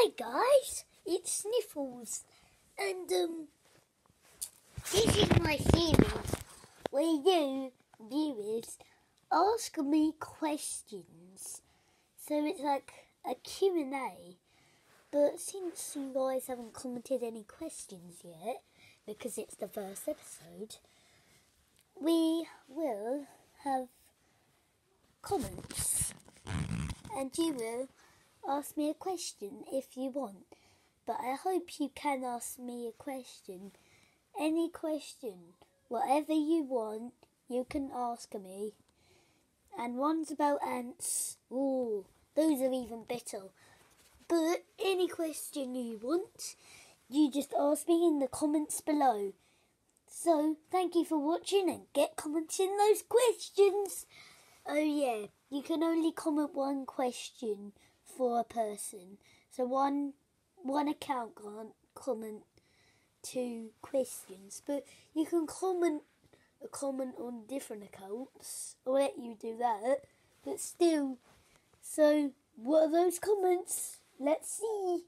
Hi guys, it's Sniffles, and this is my series where you viewers ask me questions. So it's like a Q&A, but since you guys haven't commented any questions yet, because it's the first episode, we will have comments, and you will ask me a question if you want, but I hope you can ask me a question. Any question, whatever you want, you can ask me. And one's about ants. Ooh, those are even better. But any question you want, you just ask me in the comments below. So, thank you for watching and get commenting those questions. Oh yeah, you can only comment one question for a person. So one account can't comment 2 questions, but you can comment on different accounts. I'll let you do that, but still. So what are those comments? Let's see.